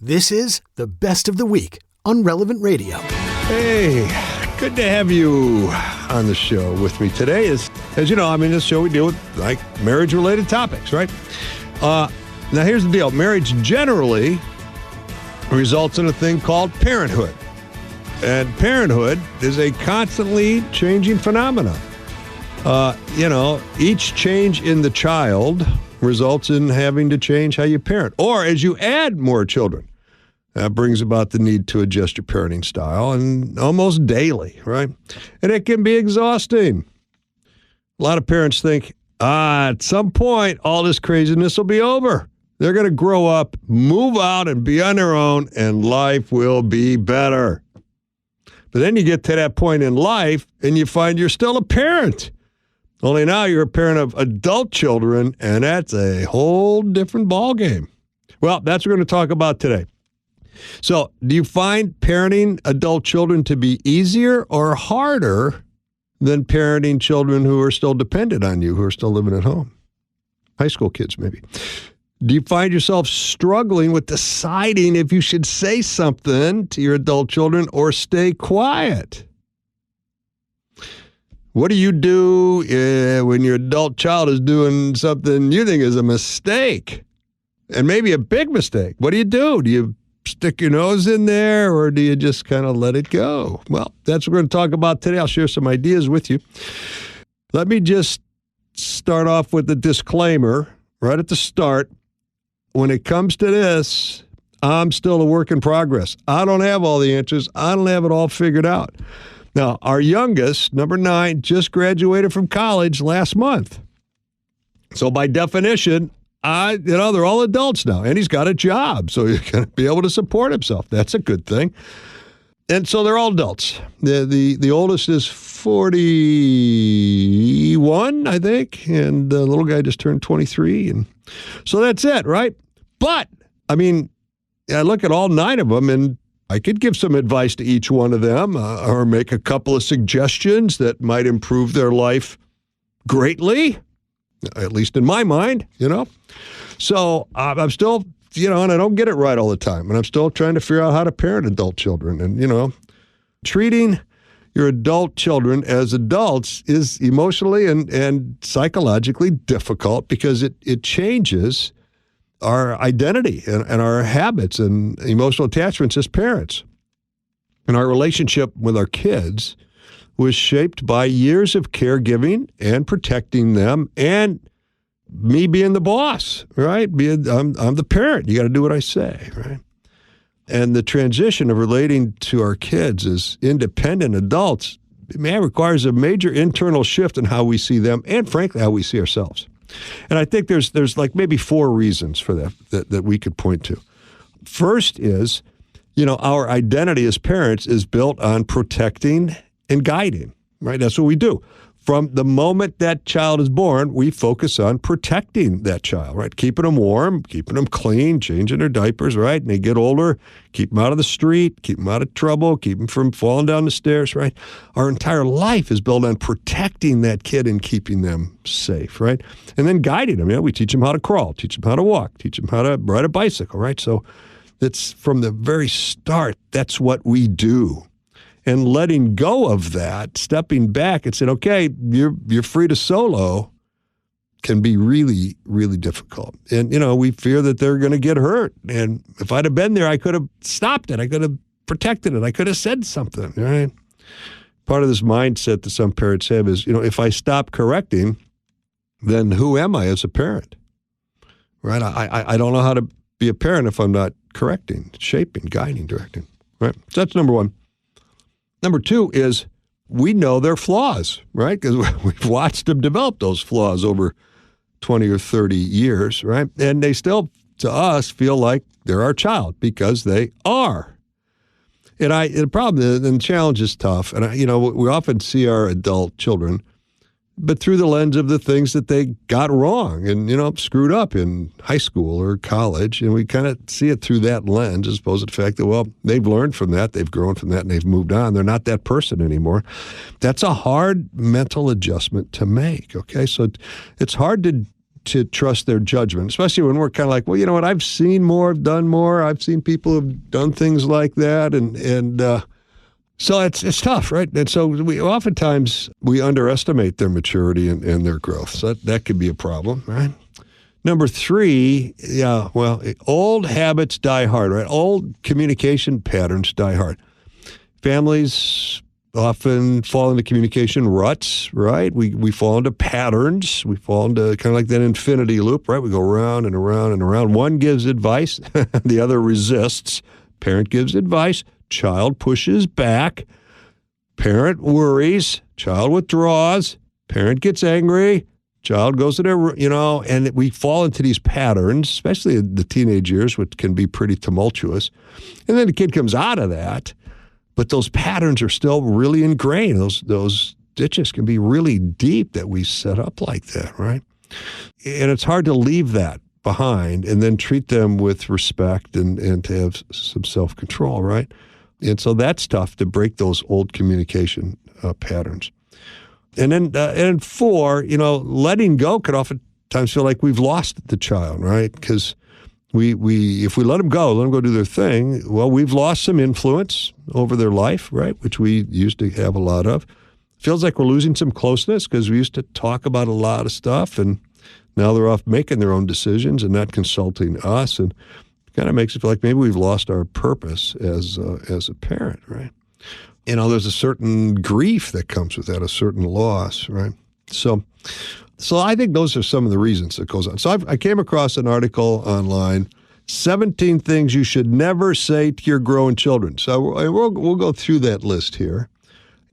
This is the Best of the Week on Relevant Radio. Hey, good to have you on the show with me today. As you know, this show we deal with like marriage-related topics, right? Now here's the deal. Marriage generally results in a thing called parenthood. And parenthood is a constantly changing phenomenon. Each change in the child results in having to change how you parent. Or as you add more children, that brings about the need to adjust your parenting style, and almost daily, right? And it can be exhausting. A lot of parents think, at some point, all this craziness will be over. They're going to grow up, move out, and be on their own, and life will be better. But then you get to that point in life, and you find you're still a parent. Only now you're a parent of adult children, and that's a whole different ballgame. Well, that's what we're going to talk about today. So, do you find parenting adult children to be easier or harder than parenting children who are still dependent on you, who are still living at home? High school kids, maybe. Do you find yourself struggling with deciding if you should say something to your adult children or stay quiet? What do you do when your adult child is doing something you think is a mistake, and maybe a big mistake? What do? Do you stick your nose in there, or do you just kind of let it go? Well, that's what we're going to talk about today. I'll share some ideas with you. Let me just start off with a disclaimer right at the start. When it comes to this, I'm still a work in progress. I don't have all the answers. I don't have it all figured out. Now, our youngest, number 9, just graduated from college last month. So by definition, they're all adults now, and he's got a job, so he's going to be able to support himself. That's a good thing. And so they're all adults. The oldest is 41, I think, and the little guy just turned 23. And so that's it, right? But, I look at all 9 of them, and I could give some advice to each one of them or make a couple of suggestions that might improve their life greatly, at least in my mind, So I'm still, and I don't get it right all the time, and I'm still trying to figure out how to parent adult children. And, treating your adult children as adults is emotionally and psychologically difficult because it changes our identity and our habits and emotional attachments as parents. And our relationship with our kids was shaped by years of caregiving and protecting them, and me being the boss, right? I'm the parent. You got to do what I say, right? And the transition of relating to our kids as independent adults, requires a major internal shift in how we see them and, frankly, how we see ourselves. And I think there's like maybe 4 reasons for that we could point to. First is, our identity as parents is built on protecting and guiding, right? That's what we do. From the moment that child is born, we focus on protecting that child, right? Keeping them warm, keeping them clean, changing their diapers, right? And they get older, keep them out of the street, keep them out of trouble, keep them from falling down the stairs, right? Our entire life is built on protecting that kid and keeping them safe, right? And then guiding them. We teach them how to crawl, teach them how to walk, teach them how to ride a bicycle, right? So it's from the very start, that's what we do. And letting go of that, stepping back and saying, okay, you're free to solo, can be really, really difficult. And, we fear that they're going to get hurt. And if I'd have been there, I could have stopped it. I could have protected it. I could have said something, right? Part of this mindset that some parents have is, if I stop correcting, then who am I as a parent, right? I don't know how to be a parent if I'm not correcting, shaping, guiding, directing, right? So that's number 1. Number 2 is we know their flaws, right? Because we've watched them develop those flaws over 20 or 30 years, right? And they still, to us, feel like they're our child because they are. And the problem, and the challenge is tough. And, we often see our adult children but through the lens of the things that they got wrong and, screwed up in high school or college. And we kind of see it through that lens as opposed to the fact that, well, they've learned from that, they've grown from that, and they've moved on. They're not that person anymore. That's a hard mental adjustment to make, okay? So it's hard to trust their judgment, especially when we're kind of like, well, you know what, I've seen more, I've done more, I've seen people who've done things like that, and so it's tough, right? And so oftentimes we underestimate their maturity and their growth, so that could be a problem, right? Number 3, old habits die hard, right? Old communication patterns die hard. Families often fall into communication ruts, right? We fall into patterns. We fall into kind of like that infinity loop, right? We go around and around and around. One gives advice, the other resists. Parent gives advice, child pushes back. Parent worries, child withdraws. Parent gets angry, child goes to their, and we fall into these patterns, especially in the teenage years, which can be pretty tumultuous. And then the kid comes out of that. But those patterns are still really ingrained. Those ditches can be really deep that we set up like that, right? And it's hard to leave that behind and then treat them with respect and to have some self-control, right? And so that's tough to break those old communication patterns. And then 4, letting go could oftentimes feel like we've lost the child, right? Because if we let them go do their thing, well, we've lost some influence over their life, right, which we used to have a lot of. Feels like we're losing some closeness because we used to talk about a lot of stuff, and now they're off making their own decisions and not consulting us, and it kind of makes it feel like maybe we've lost our purpose as a parent, right? There's a certain grief that comes with that, a certain loss, right? So I think those are some of the reasons that goes on. So I came across an article online, 17 things you should never say to your growing children. So we'll go through that list here.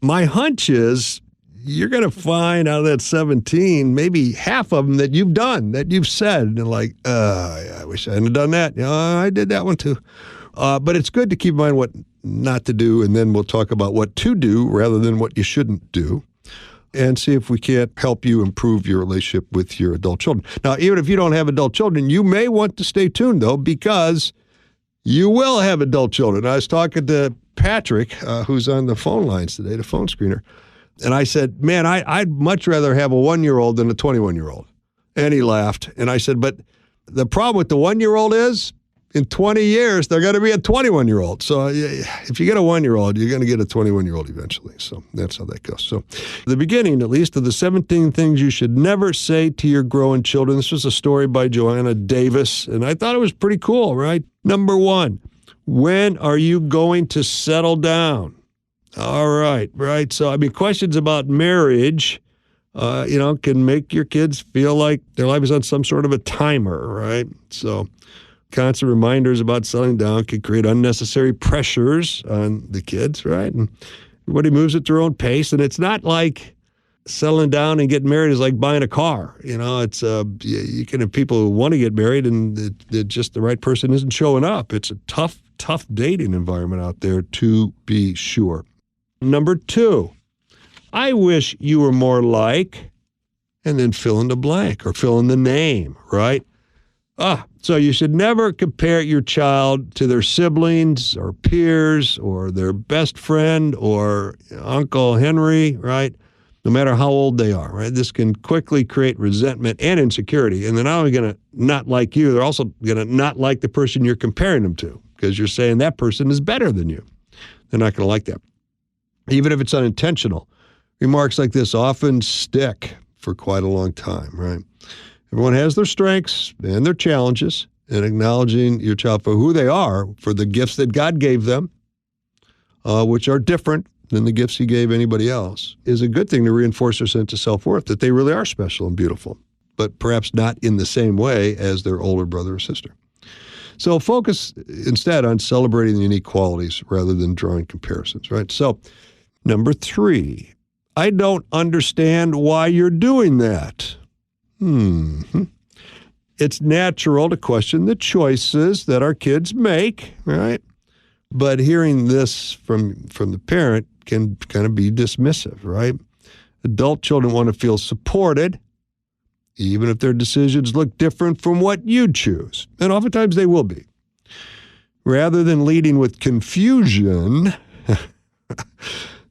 My hunch is you're going to find out of that 17, maybe half of them that you've done, that you've said, and like, I wish I hadn't done that. I did that one too. But it's good to keep in mind what not to do, and then we'll talk about what to do rather than what you shouldn't do, and see if we can't help you improve your relationship with your adult children. Now, even if you don't have adult children, you may want to stay tuned, though, because you will have adult children. I was talking to Patrick, who's on the phone lines today, the phone screener, and I said, man, I'd much rather have a 1-year-old than a 21-year-old. And he laughed. And I said, but the problem with the 1-year-old is, in 20 years, they're going to be a 21-year-old. So if you get a 1-year-old, you're going to get a 21-year-old eventually. So that's how that goes. So the beginning, at least, of the 17 things you should never say to your growing children. This was a story by Joanna Davis, and I thought it was pretty cool, right? Number 1, when are you going to settle down? All right. So, questions about marriage, can make your kids feel like their life is on some sort of a timer, right? So constant reminders about settling down can create unnecessary pressures on the kids, right? And everybody moves at their own pace, and it's not like settling down and getting married is like buying a car. It's you can have people who want to get married, and just the right person isn't showing up. It's a tough dating environment out there, to be sure. Number 2, I wish you were more like, and then fill in the blank or fill in the name, right? So you should never compare your child to their siblings or peers or their best friend or Uncle Henry, right? No matter how old they are, right? This can quickly create resentment and insecurity. And they're not only going to not like you, they're also going to not like the person you're comparing them to, because you're saying that person is better than you. They're not going to like that. Even if it's unintentional, remarks like this often stick for quite a long time, right? Everyone has their strengths and their challenges, and acknowledging your child for who they are, for the gifts that God gave them, which are different than the gifts he gave anybody else, is a good thing to reinforce their sense of self-worth, that they really are special and beautiful, but perhaps not in the same way as their older brother or sister. So focus instead on celebrating the unique qualities rather than drawing comparisons, right? So number 3, I don't understand why you're doing that. It's natural to question the choices that our kids make, right? But hearing this from the parent can kind of be dismissive, right? Adult children want to feel supported, even if their decisions look different from what you choose. And oftentimes they will be. Rather than leading with confusion,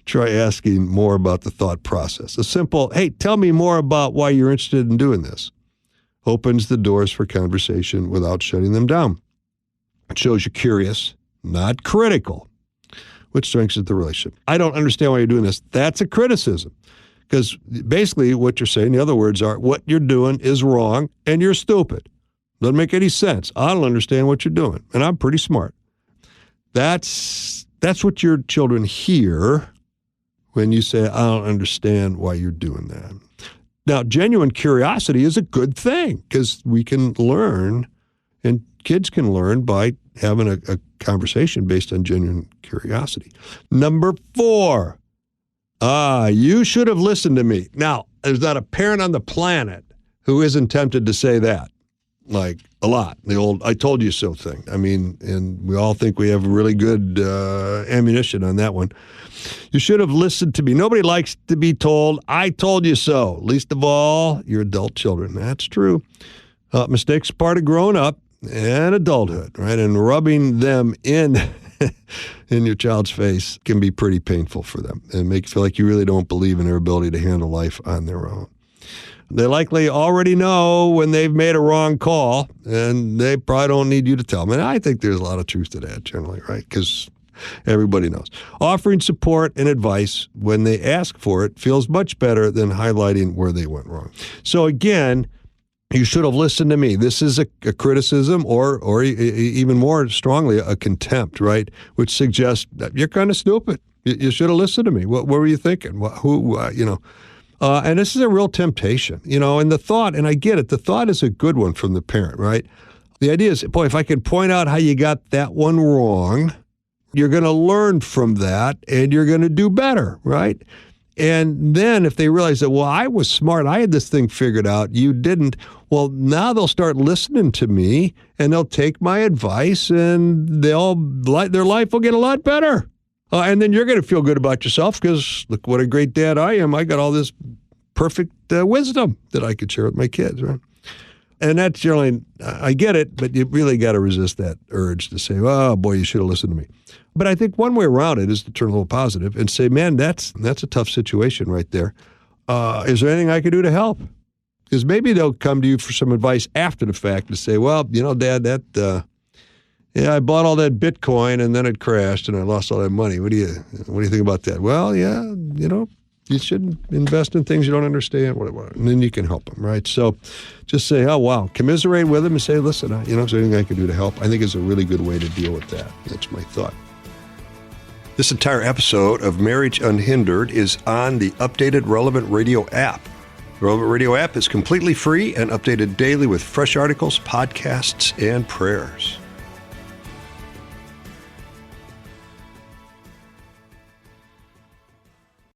try asking more about the thought process. A simple, hey, tell me more about why you're interested in doing this. opens the doors for conversation without shutting them down. It shows you're curious, not critical, which strengthens the relationship. I don't understand why you're doing this. That's a criticism. Because basically what you're saying, the other words are, what you're doing is wrong and you're stupid. Doesn't make any sense. I don't understand what you're doing, and I'm pretty smart. That's what your children hear when you say, I don't understand why you're doing that. Now, genuine curiosity is a good thing because we can learn, and kids can learn by having a conversation based on genuine curiosity. Number 4, you should have listened to me. Now, there's not a parent on the planet who isn't tempted to say that, like a lot, the old I told you so thing. I mean, and we all think we have really good ammunition on that one. You should have listened to me. Nobody likes to be told, I told you so, least of all your adult children. That's true. Mistakes are part of growing up and adulthood, right? And rubbing them in your child's face can be pretty painful for them and make you feel like you really don't believe in their ability to handle life on their own. They likely already know when they've made a wrong call, and they probably don't need you to tell them. And I think there's a lot of truth to that generally, right? Because everybody knows. Offering support and advice when they ask for it feels much better than highlighting where they went wrong. So again, you should have listened to me. This is a criticism or even more strongly, a contempt, right? Which suggests that you're kind of stupid. You should have listened to me. What were you thinking? And this is a real temptation, and the thought, and I get it, the thought is a good one from the parent, right? The idea is, boy, if I can point out how you got that one wrong, you're going to learn from that and you're going to do better, right? And then if they realize that, well, I was smart, I had this thing figured out, you didn't, well, now they'll start listening to me and they'll take my advice and their life will get a lot better. And then you're going to feel good about yourself because look what a great dad I am. I got all this perfect wisdom that I could share with my kids, right? And that's generally, I get it, but you really got to resist that urge to say, oh, boy, you should have listened to me. But I think one way around it is to turn a little positive and say, man, that's a tough situation right there. Is there anything I could do to help? Because maybe they'll come to you for some advice after the fact to say, well, Dad, I bought all that Bitcoin and then it crashed and I lost all that money. What do you think about that? Well, yeah, you shouldn't invest in things you don't understand, whatever. And then you can help them, right? So just say, oh, wow, commiserate with them and say, listen, is there anything I can do to help? I think it's a really good way to deal with that. That's my thought. This entire episode of Marriage Unhindered is on the updated Relevant Radio app. The Relevant Radio app is completely free and updated daily with fresh articles, podcasts, and prayers.